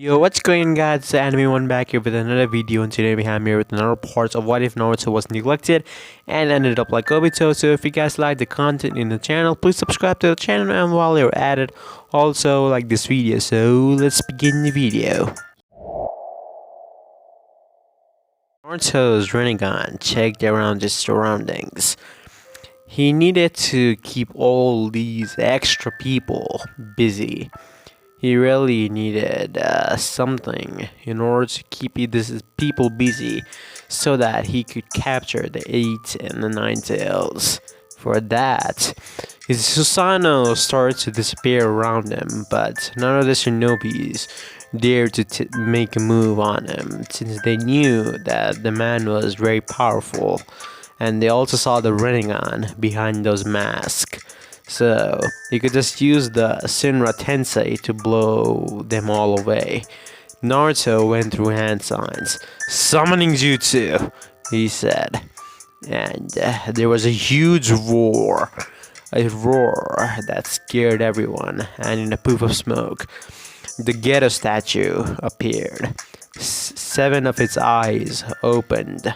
Yo, what's going on, guys? It's Anime1 back here with another video, and today I'm here with another part of what if Naruto was neglected and ended up like Obito. So if you guys like the content in the channel, please subscribe to the channel, and while you're at it, also like this video. So let's begin the video. Naruto's Rinnegan checked around his surroundings. He needed to keep all these extra people busy. He really needed something in order to keep these people busy so that he could capture the 8 and the 9 tails. For that, his Susanoo started to disappear around him, but none of the shinobis dared to make a move on him since they knew that the man was very powerful, and they also saw the Rinnegan behind those masks. So you could just use the Shinra Tensei to blow them all away. Naruto went through hand signs. "Summoning jutsu," he said. And there was a huge roar. A roar that scared everyone, and in a poof of smoke, the Ghetto statue appeared. 7 of its eyes opened.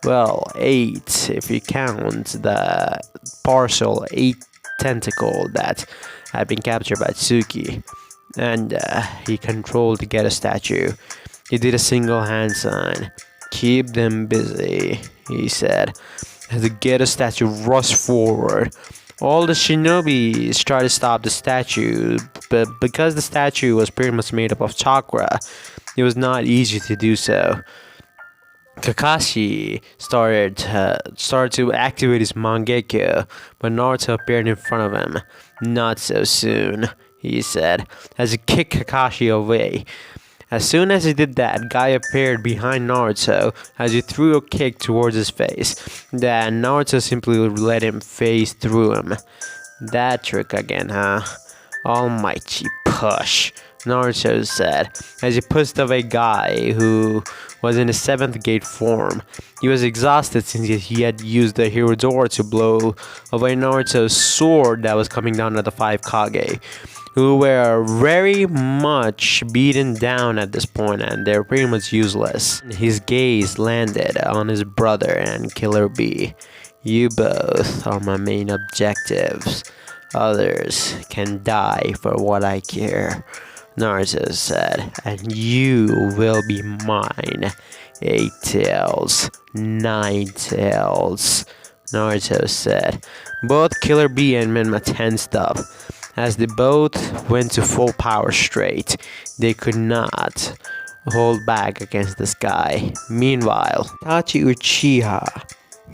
Well, 8 if you count the partial 8 tentacle that had been captured by Tsuki, and he controlled the Ghetto statue. He did a single hand sign. "Keep them busy," he said. As the Ghetto statue rushed forward, all the shinobis tried to stop the statue, but because the statue was pretty much made up of chakra, it was not easy to do so. Kakashi started to activate his Mangekyo, but Naruto appeared in front of him. "Not so soon," he said, as he kicked Kakashi away. As soon as he did that, Guy appeared behind Naruto as he threw a kick towards his face. Then Naruto simply let him phase through him. "That trick again, huh? Almighty push," Naruto said, as he pushed away Guy, who was in his 7th gate form. He was exhausted since he had used the Hirodora to blow away Naruto's sword that was coming down at the 5 Kage, who were very much beaten down at this point, and they're pretty much useless. His gaze landed on his brother and Killer Bee. "You both are my main objectives. Others can die for what I care," Naruto said, "and you will be mine. 8 tails, 9 tails," Naruto said. Both Killer Bee and Menma tensed up. As they both went to full power straight, they could not hold back against this guy. Meanwhile, Itachi Uchiha,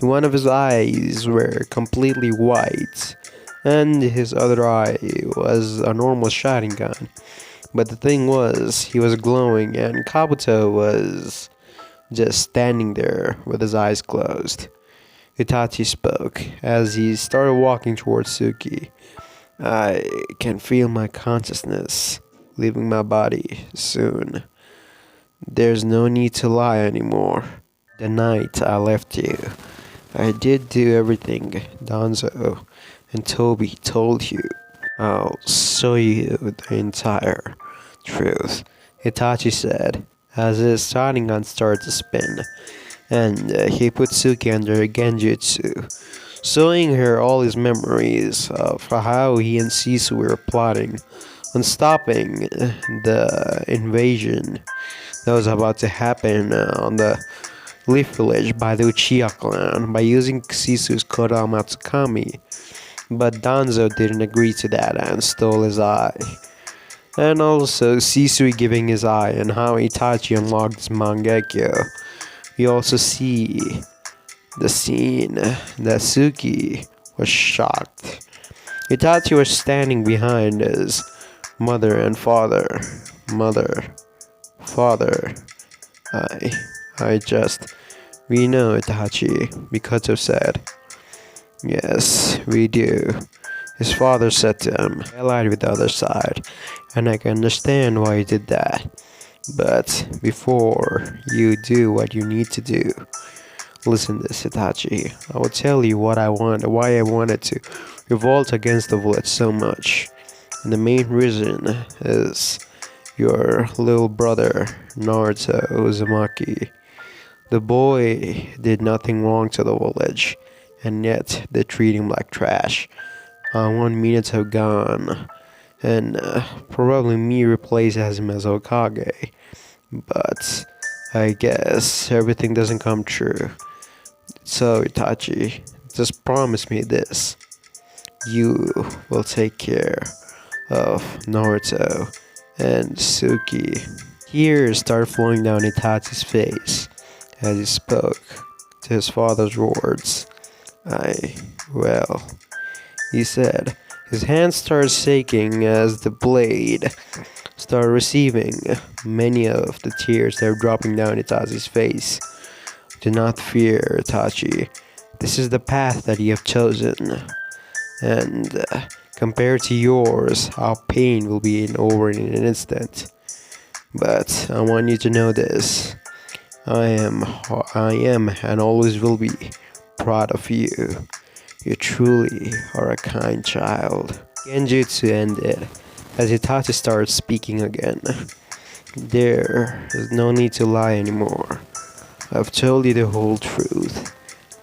one of his eyes were completely white, and his other eye was a normal Sharingan. But the thing was, he was glowing, and Kabuto was just standing there with his eyes closed. Itachi spoke as he started walking towards Tsuki. "I can feel my consciousness leaving my body soon. There's no need to lie anymore. The night I left you, I did do everything Danzo and Toby told you. I'll show you the entire truth," Itachi said, as his Sharingan started to spin, and he put Tsuki under a Genjutsu, showing her all his memories of how he and Sisu were plotting on stopping the invasion that was about to happen on the Leaf Village by the Uchiha clan by using Sisu's Kodama Tsukami. But Danzo didn't agree to that and stole his eye. And also Sisui giving his eye and how Itachi unlocked his Mangekyo. We also see the scene that Tsuki was shocked. Itachi was standing behind his mother and father. "Mother, father, we know, Itachi," Mikoto said. "Yes, we do," his father said to him. "I lied with the other side, and I can understand why you did that. But before you do what you need to do, listen to this, Itachi. I will tell you what I want, why I wanted to revolt against the village so much. And the main reason is your little brother, Naruto Uzumaki. The boy did nothing wrong to the village, and yet they treat him like trash. I want Minato gone, and probably me replace him as Hokage. But I guess everything doesn't come true. So Itachi, just promise me this. You will take care of Naruto and Suki. Tears started flowing down Itachi's face as he spoke to his father's words. Well, he said. His hands started shaking as the blade started receiving many of the tears that were dropping down Itachi's face. Do not fear, Itachi. This is the path that you have chosen. And compared to yours, our pain will be over in an instant. But I want you to know this. I am, and always will be proud of you. You truly are a kind child. Genjutsu ended as Itachi started speaking again. There is no need to lie anymore. I've told you the whole truth.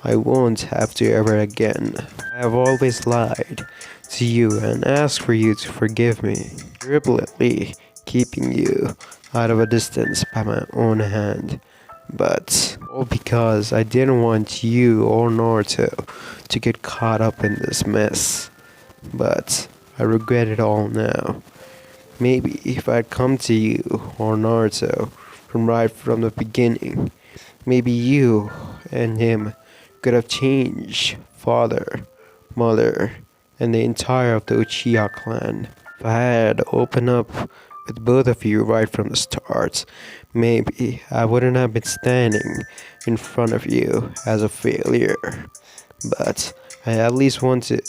I won't have to ever again. I have always lied to you and asked for you to forgive me, deliberately keeping you out of a distance by my own hand. But all because I didn't want you or Naruto to get caught up in this mess. But I regret it all now. Maybe if I'd come to you or Naruto right from the beginning, maybe you and him could have changed father, mother, and the entire of the Uchiha clan. If I had opened up with both of you right from the start, maybe I wouldn't have been standing in front of you as a failure. But I at least want to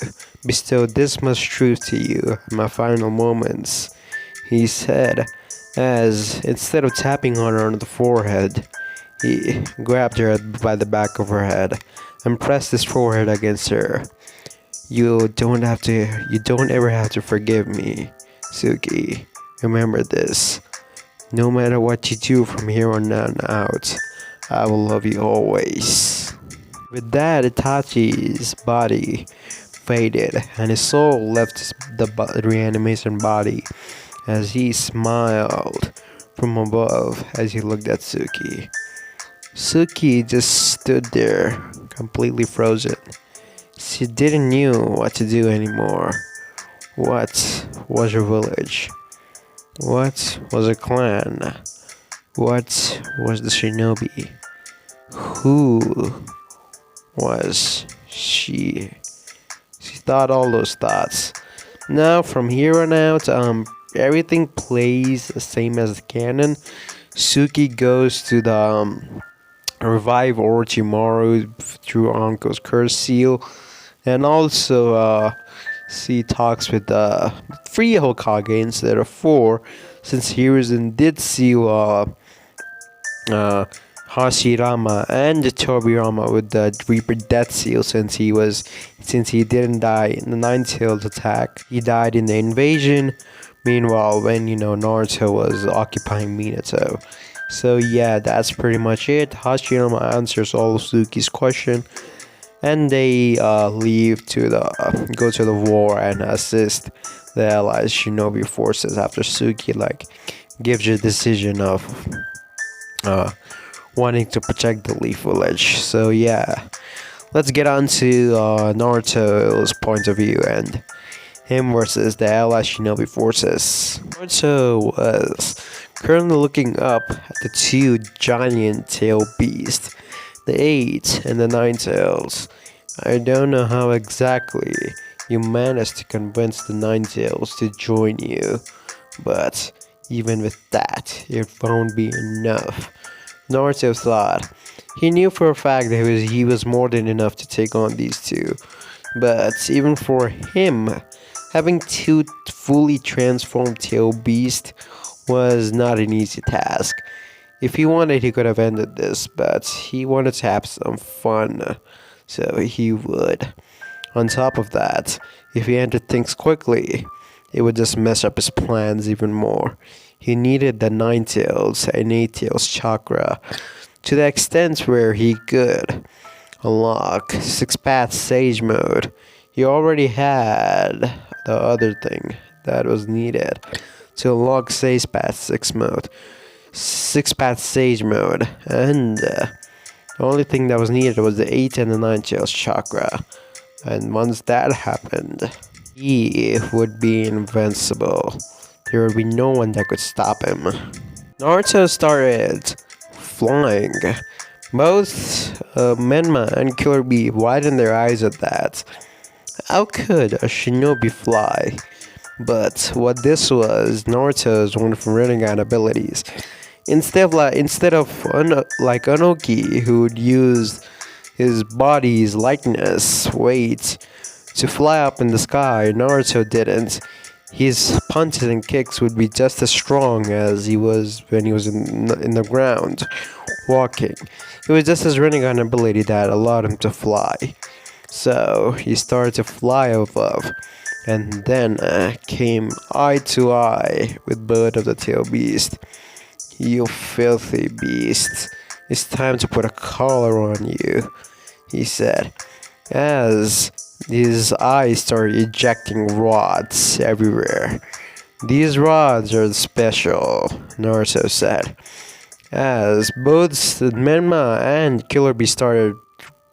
bestow this much truth to you in my final moments, he said, as instead of tapping her on the forehead, he grabbed her by the back of her head and pressed his forehead against her. You don't ever have to forgive me, Suki. Remember this. No matter what you do from here on out, I will love you always. With that, Itachi's body faded and his soul left the reanimation body as he smiled from above as he looked at Suki. Suki just stood there, completely frozen. She didn't know what to do anymore. What was her village? What was a clan? What was the shinobi? Who was she? She thought all those thoughts. Now, from here on out, everything plays the same as the canon. Suki goes to the revive Orochimaru through Uncle's curse seal, and also she talks with 3 Hokage instead of 4, since Hiruzen did seal Hashirama and Tobirama with the Reaper Death Seal since he didn't die in the Nine-Tailed attack. He died in the invasion. Meanwhile, when Naruto was occupying Minato. So yeah, that's pretty much it. Hashirama answers all of Suki's question, and they leave to go to the war and assist the allies shinobi forces after Suki gives a decision of wanting to protect the Leaf Village. So yeah, let's get on to Naruto's point of view and him versus the allied shinobi forces. Naruto was currently looking up at the 2 giant tail beasts, the 8 and the 9 tails. I don't know how exactly you managed to convince the 9 tails to join you, but even with that, it won't be enough. Naruto thought. He knew for a fact that he was more than enough to take on these 2, but even for him, having 2 fully transformed tail beasts was not an easy task. If he wanted, he could have ended this, but he wanted to have some fun, so he would. On top of that, if he ended things quickly, it would just mess up his plans even more. he needed the Nine Tails and Eight Tails chakra to the extent where he could unlock Six Paths Sage mode. He already had the other thing that was needed to unlock Six Paths Sage mode, and the only thing that was needed was the 8 and the 9 Tails chakra. And once that happened, he would be invincible. There would be no one that could stop him. Naruto started flying. Both Menma and Killer Bee widened their eyes at that. How could a shinobi fly? But what this was, Naruto's one of Rinnegan abilities. Instead of like Anoki, who would use his body's lightness, weight, to fly up in the sky, Naruto didn't. His punches and kicks would be just as strong as he was when he was in the ground, walking. It was just his Rinnegan ability that allowed him to fly. So he started to fly above, and then came eye to eye with Bird of the Tail Beast. "You filthy beast, it's time to put a collar on you," he said, as his eyes started ejecting rods everywhere. "These rods are special," Naruto said, as both Menma and Killer Bee started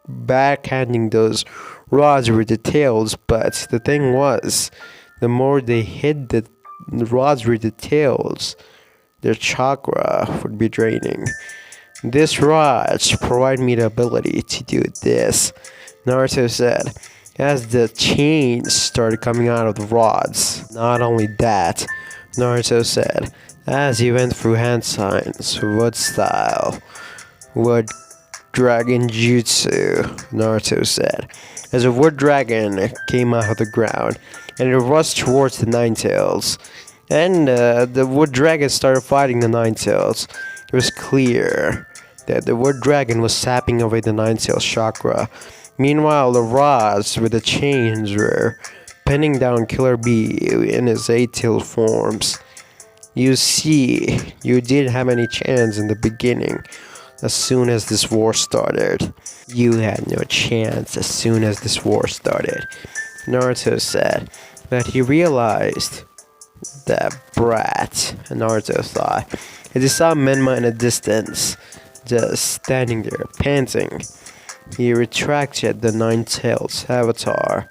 backhanding those rods with the tails. But the thing was, the more they hit the rods with the tails, their chakra would be draining. "This rod provide me the ability to do this," Naruto said, as the chains started coming out of the rods. "Not only that," Naruto said, as he went through hand signs, wood style, wood dragon jutsu, Naruto said, as a wood dragon came out of the ground, and it rushed towards the Nine Tails. And the wood dragon started fighting the Nine Tails. It was clear that the wood dragon was sapping away the Nine Tails chakra. Meanwhile, the rods with the chains were pinning down Killer Bee in his 8-tailed forms. "You see, you didn't have any chance in the beginning. As soon as this war started, you had no chance as soon as this war started," Naruto said. But he realized that brat, Naruto thought, as he saw Menma in the distance, just standing there, panting. He retracted the Nine Tails avatar,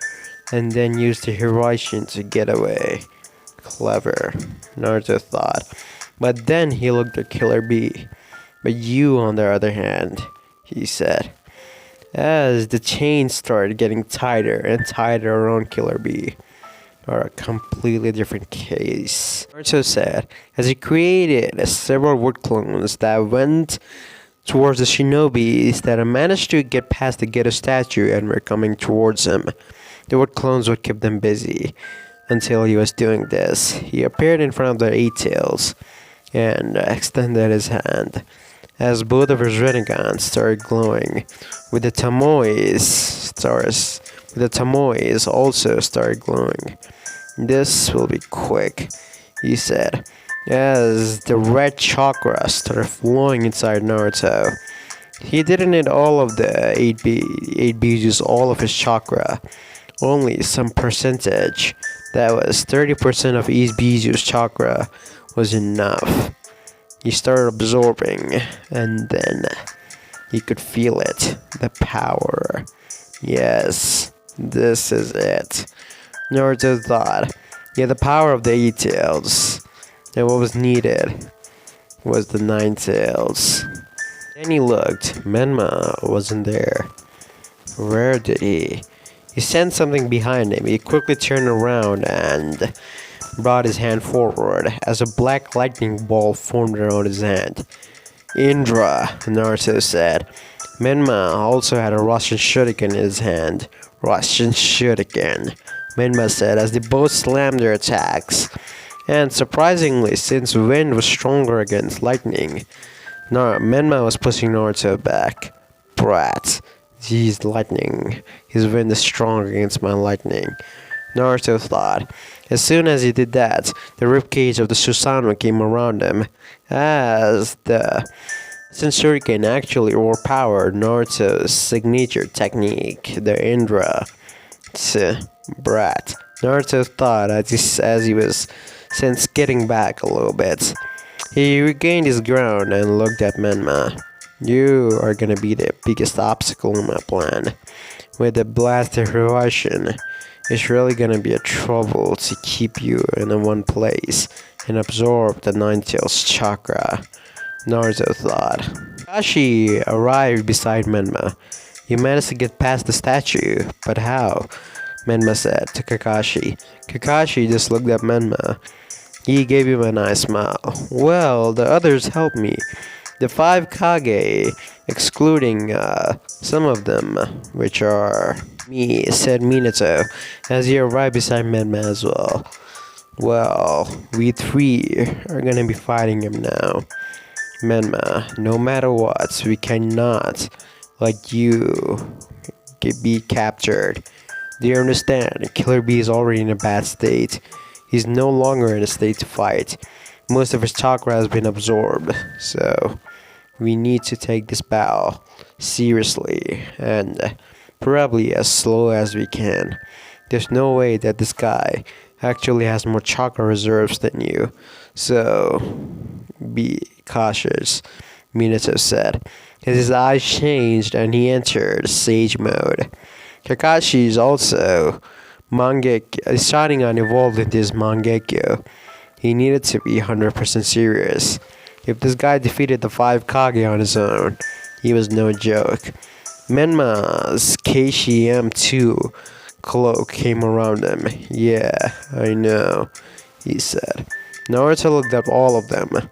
and then used the Hiraishin to get away. Clever, Naruto thought. But then he looked at Killer Bee. "But you, on the other hand," he said, as the chains started getting tighter and tighter around Killer Bee, "are a completely different case," Naruto said, as he created several wood clones that went towards the shinobis that had managed to get past the Geto statue and were coming towards him. The wood clones would keep them busy. Until he was doing this, he appeared in front of the 8 Tails and extended his hand, as both of his Rinnegan started glowing, with the Tomoes also started glowing. "This will be quick," he said, as the red chakra started flowing inside Naruto. He didn't need all of the 8 Bijus, all of his chakra, only some percentage. That was 30% of each Biju's chakra was enough. He started absorbing, and then he could feel it, the power. Yes, this is it, Naruto thought. He had the power of the 8 Tails, and what was needed was the 9 Tails. Then he looked. Menma wasn't there. Where did he? He sensed something behind him. He quickly turned around and brought his hand forward as a black lightning ball formed around his hand. "Indra," Naruto said. Menma also had a Russian shuriken in his hand. "Russian shuriken," Menma said as they both slammed their attacks. And surprisingly, since wind was stronger against lightning, Menma was pushing Naruto back. "Brat, he's lightning. His wind is strong against my lightning." Naruto thought. As soon as he did that, the ribcage of the Susanoo came around him. As the Sensorican actually overpowered Naruto's signature technique, the Indra Brat. Naruto thought as he was since getting back a little bit. He regained his ground and looked at Menma. You are gonna be the biggest obstacle in my plan. With the blaster Russian, it's really gonna be a trouble to keep you in one place and absorb the Nine-Tails chakra, Naruto thought. Kakashi arrived beside Menma. You managed to get past the statue, but how? Menma said to Kakashi. Kakashi just looked at Menma. He gave him a nice smile. Well, the others helped me. The 5 Kage, excluding some of them, which are me, said Minato, as he arrived beside Menma as well. Well, we 3 are gonna be fighting him now. Menma, no matter what, we cannot let you be captured. Do you understand? Killer Bee is already in a bad state. He's no longer in a state to fight. Most of his chakra has been absorbed, so we need to take this battle seriously and probably as slow as we can. There's no way that this guy actually has more chakra reserves than you, so be cautious, Minato said. His eyes changed and he entered Sage mode. Kakashi is also starting on evolved into his Mangekyo. He needed to be 100% serious. If this guy defeated the 5 Kage on his own, he was no joke. Menma's KCM2 cloak came around him. Yeah, I know, he said. Naruto looked at all of them.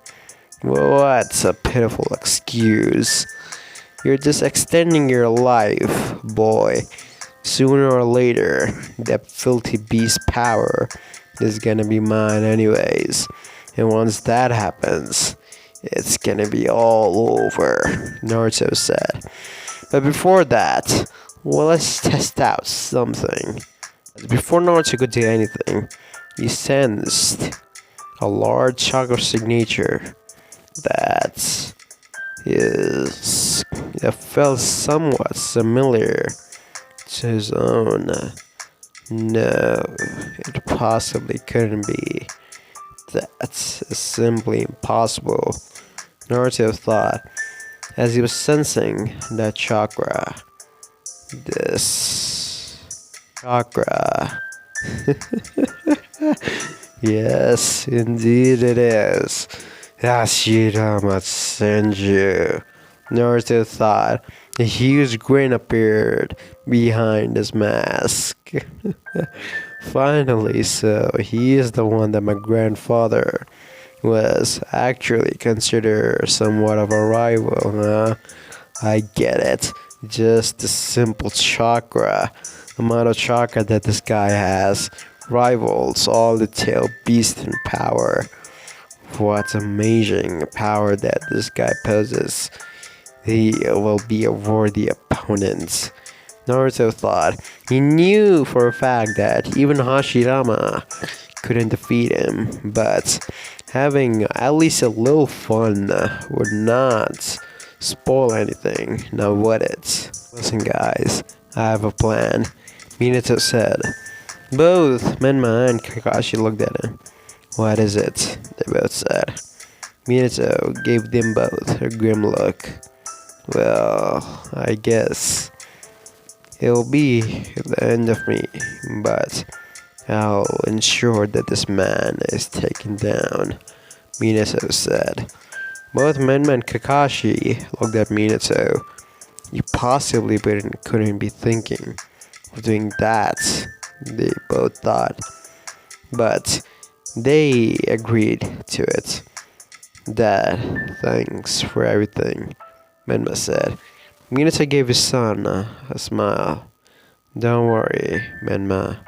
What's a pitiful excuse? You're just extending your life, boy. Sooner or later, that filthy beast power is gonna be mine anyways. And once that happens, it's gonna be all over, Naruto said. But before that, well, let's test out something. Before Naruto could do anything, he sensed a large chakra signature that felt somewhat similar to his own. No, it possibly couldn't be. That's simply impossible, Naruto thought, as he was sensing that chakra. This chakra. Yes, indeed it is. Hashirama Senju, Naruto thought. A huge grin appeared behind his mask. Finally, so he is the one that my grandfather was actually considered somewhat of a rival, huh? I get it. Just a simple chakra. The amount of chakra that this guy has rivals all the tail beasts in power. What amazing power that this guy possesses. He will be a worthy opponent, Naruto thought. He knew for a fact that even Hashirama couldn't defeat him, but having at least a little fun would not spoil anything. Now would it? Listen guys, I have a plan, Minato said. Both Menma and Kakashi looked at him. What is it? They both said. Minato gave them both a grim look. Well, I guess it'll be the end of me, but I'll ensure that this man is taken down, Minato said. Both Menma and Kakashi looked at Minato. You possibly couldn't be thinking of doing that, they both thought. But they agreed to it. Dad, thanks for everything, Menma said. Minato gave his son a smile. Don't worry, Menma.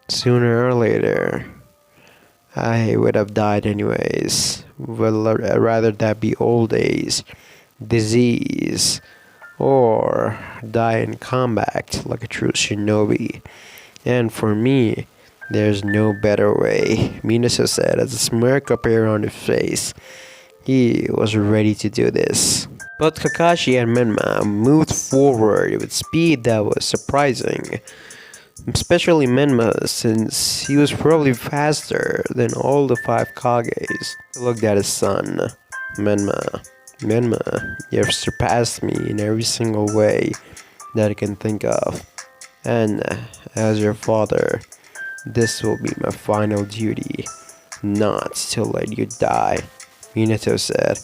Sooner or later, I would have died anyways. Well, rather that be old age, disease, or die in combat like a true shinobi. And for me, There's no better way, Minato said as a smirk appeared on his face. He was ready to do this. But Kakashi and Menma moved forward with speed that was surprising. Especially Menma, since he was probably faster than all the five Kages. He looked at his son. Menma, you have surpassed me in every single way that I can think of. And as your father, this will be my final duty, not to let you die, Minato said,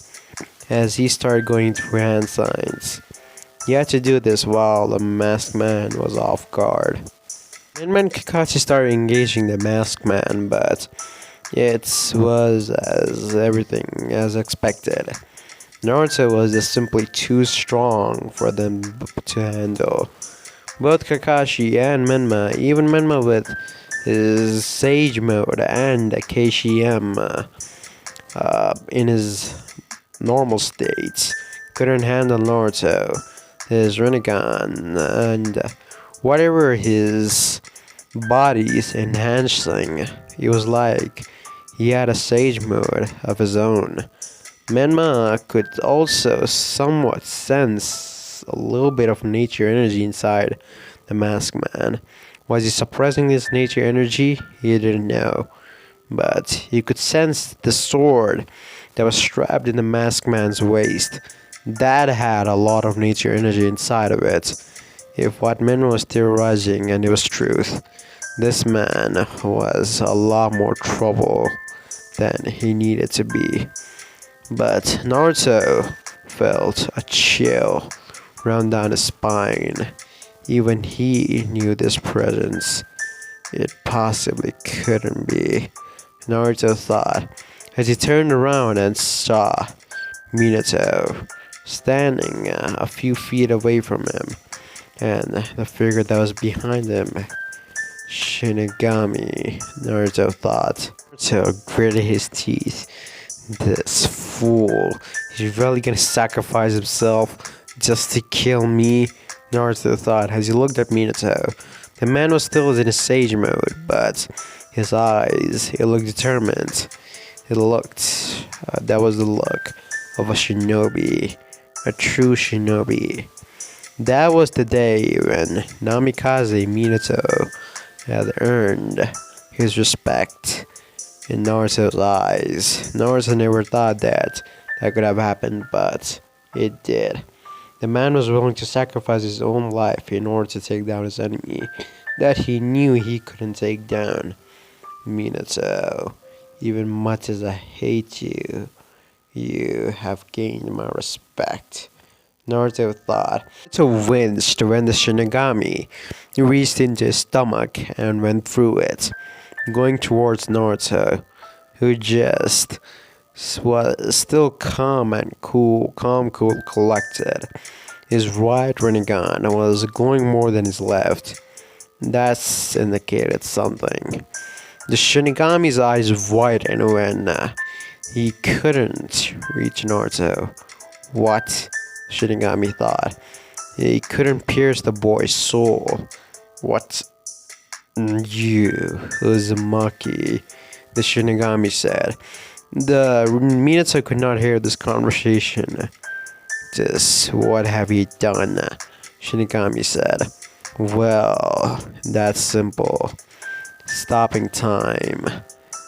as he started going through hand signs. He had to do this while the masked man was off guard. Then Kakashi started engaging the masked man, but it was as everything as expected. Naruto was just simply too strong for them to handle. Both Kakashi and Menma, even Menma with his Sage mode and KCM in his normal states, couldn't handle Naruto, his Rinnegan, and whatever his body's enhancing. It was like he had a Sage mode of his own. Menma could also somewhat sense a little bit of nature energy inside the masked man. Was he suppressing his nature energy? He didn't know. But he could sense the sword that was strapped in the masked man's waist. That had a lot of nature energy inside of it. If what Menma was theorizing and it was truth, this man was a lot more trouble than he needed to be. But Naruto felt a chill run down his spine. Even he knew this presence. It possibly couldn't be, Naruto thought, as he turned around and saw Minato standing a few feet away from him, and the figure that was behind him, Shinigami, Naruto thought. Naruto gritted his teeth. This fool, he's really gonna sacrifice himself just to kill me, Naruto thought as he looked at Minato. The man was still in his Sage mode, but his eyes, he looked determined. That was the look of a shinobi, a true shinobi. That was the day when Namikaze Minato had earned his respect in Naruto's eyes. Naruto never thought that could have happened, but it did. The man was willing to sacrifice his own life in order to take down his enemy that he knew he couldn't take down. Minato, even much as I hate you, you have gained my respect, Naruto thought. Naruto winced when the Shinigami reached into his stomach and went through it, going towards Naruto, who just was still calm, cool, collected. His right Rinnegan was glowing more than his left. That's indicated something. The Shinigami's eyes widened when he couldn't reach Naruto. What? Shinigami thought. He couldn't pierce the boy's soul. What? You, Uzumaki, the Shinigami said. The Minato could not hear this conversation. Just what have you done? Shinigami said. Well, that's simple. Stopping time.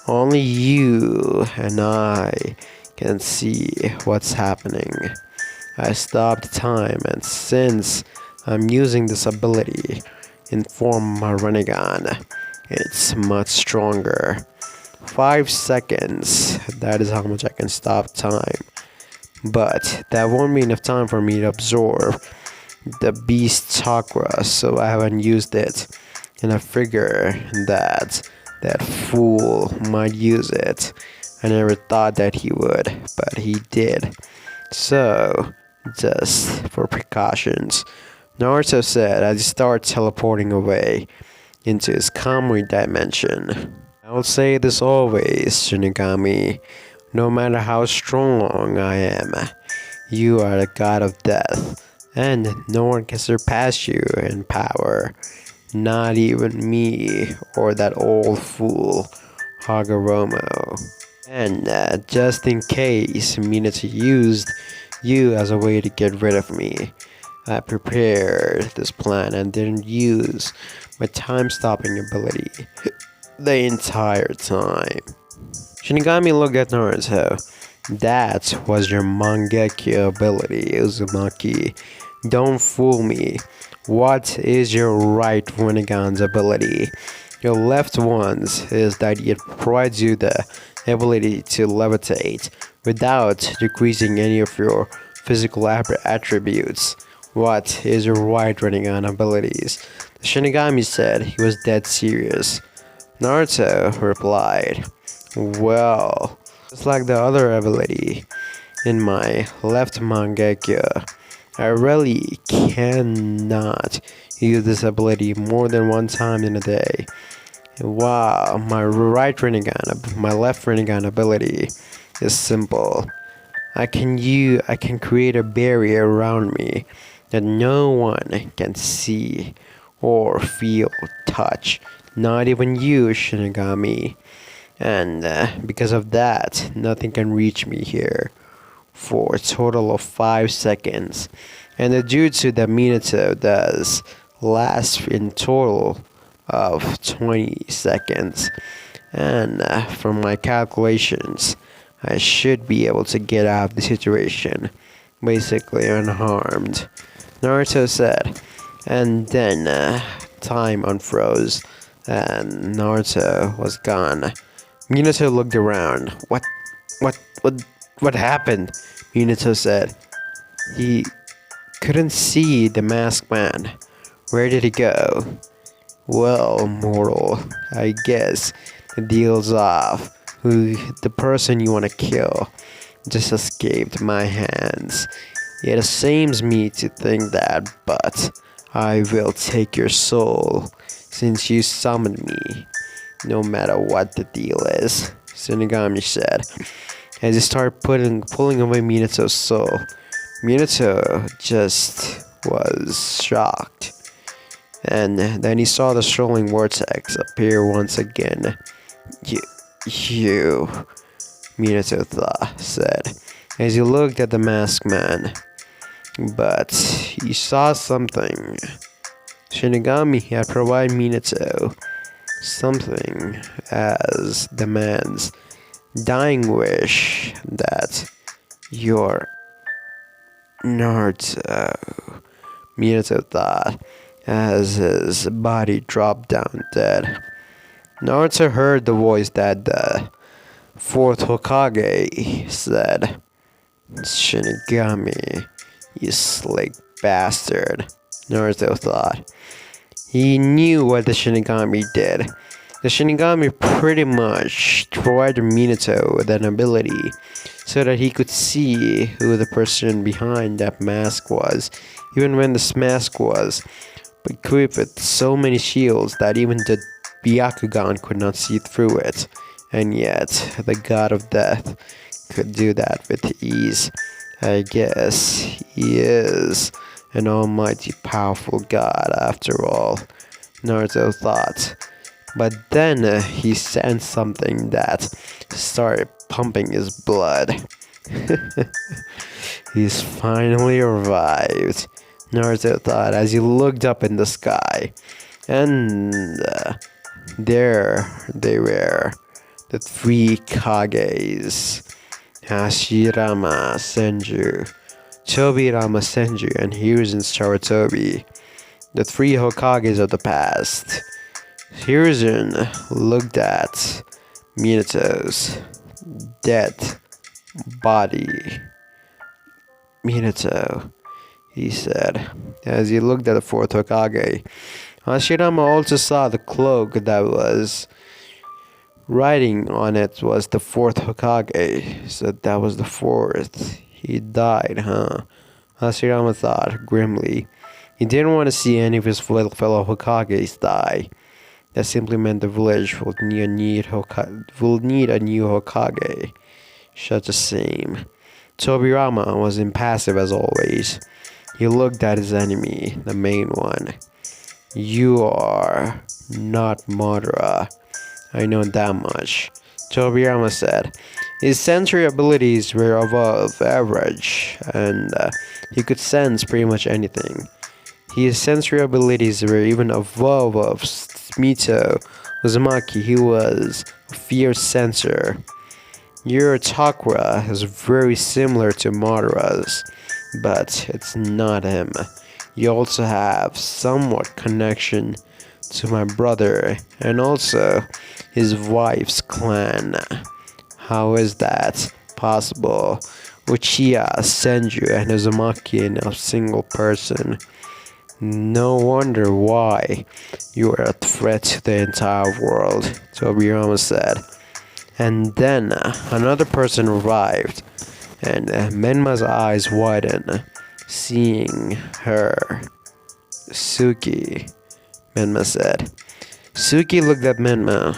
Only you and I can see what's happening. I stopped time, and since I'm using this ability in form of my Rinnegan, it's much stronger. 5 seconds, that is how much I can stop time. But that won't be enough time for me to absorb the beast chakra, so I haven't used it. And I figure that fool might use it. I never thought that he would, but he did. So, just for precautions, Naruto said as he started teleporting away into his Kamui dimension. I will say this always, Shinigami. No matter how strong I am, you are the god of death, and no one can surpass you in power. Not even me or that old fool, Hagoromo. And just in case Minato used you as a way to get rid of me, I prepared this plan and didn't use my time-stopping ability the entire time. Shinigami looked at Naruto. That was your Mangekyo ability, Uzumaki. Don't fool me. What is your right Rinnegan's ability? Your left one's is that it provides you the ability to levitate without decreasing any of your physical attributes. What is your right Rinnegan abilities? The Shinigami said he was dead serious. Naruto replied, well, just like the other ability in my left Mangekyo, I really cannot use this ability more than one time in a day. Wow, my left Rinnegan ability is simple. I can create a barrier around me that no one can see or feel, touch, not even you, Shinigami. And because of that, nothing can reach me here for a total of 5 seconds. And the jutsu that Minato does lasts in total of 20 seconds. And from my calculations, I should be able to get out of the situation basically unharmed, Naruto said. And then time unfroze and Naruto was gone. Minato looked around. What happened? Minato said. He couldn't see the masked man. Where did he go? Well, mortal, I guess the deal's off. The person you want to kill just escaped my hands. It shames me to think that, but I will take your soul since you summoned me, no matter what the deal is, Shinigami said, as he started pulling away Minato's soul. Minato just was shocked. And then he saw the strolling vortex appear once again. You, Minato said, as he looked at the masked man. But he saw something. Shinigami had provided Minato something as the man's dying wish that you're Naruto, Minato thought, as his body dropped down dead. Naruto heard the voice that the fourth Hokage said, Shinigami, you slick bastard, Naruto thought. He knew what the Shinigami did. The Shinigami pretty much provided Minato with an ability so that he could see who the person behind that mask was, even when this mask was equipped with so many shields that even the Byakugan could not see through it. And yet, the god of death could do that with ease. I guess he is an almighty powerful god after all, Naruto thought. But then he sensed something that started pumping his blood. He's finally revived, Naruto thought as he looked up in the sky. And there they were, the three Kages, Hashirama Senju, Tobirama Senju, and Hiruzen Sarutobi, the three Hokages of the past. Hiruzen looked at Minato's dead body. Minato, he said, as he looked at the fourth Hokage. Hashirama also saw the cloak that was writing on it was the fourth Hokage, so that was the fourth. He died, huh? Hashirama thought grimly. He didn't want to see any of his fellow Hokages die. That simply meant the village will need a new Hokage. Such a shame. Tobirama was impassive as always. He looked at his enemy, the main one. You are not Madara. I know that much, Tobirama said. His sensory abilities were above average, and he could sense pretty much anything. His sensory abilities were even above of Mito Uzumaki. He was a fierce sensor. Your chakra is very similar to Madara's, but it's not him. You also have somewhat connection to my brother and also his wife's clan. How is that possible? Uchiha, Senju, and Uzumaki in a single person. No wonder why you are a threat to the entire world, Tobirama said. And then another person arrived, and Menma's eyes widened, seeing her. Suki, Menma said. Suki looked at Menma.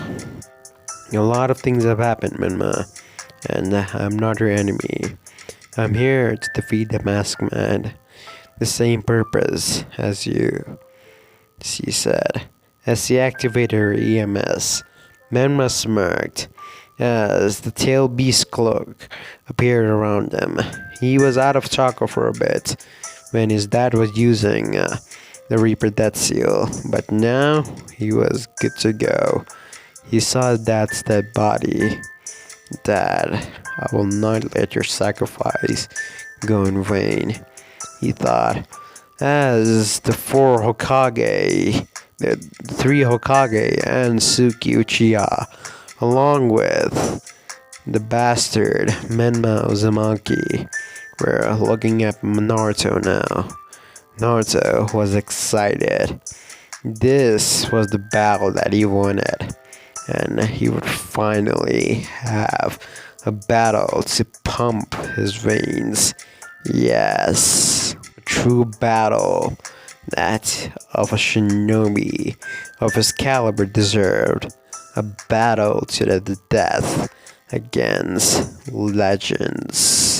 A lot of things have happened, Menma, and I'm not your enemy. I'm here to defeat the Masked Man. The same purpose as you, she said. As she activated her EMS, Menma smirked as the tail beast cloak appeared around him. He was out of chakra for a bit when his dad was using the Reaper Death Seal, but now he was good to go. He saw his dad's dead body. Dad, I will not let your sacrifice go in vain, he thought, as the three Hokage and Suki Uchiha, along with the bastard Menma Uzumaki, were looking at Naruto now. Naruto was excited. This was the battle that he wanted, and he would finally have a battle to pump his veins. Yes, a true battle that of a shinobi of his caliber deserved. A battle to the death against legends.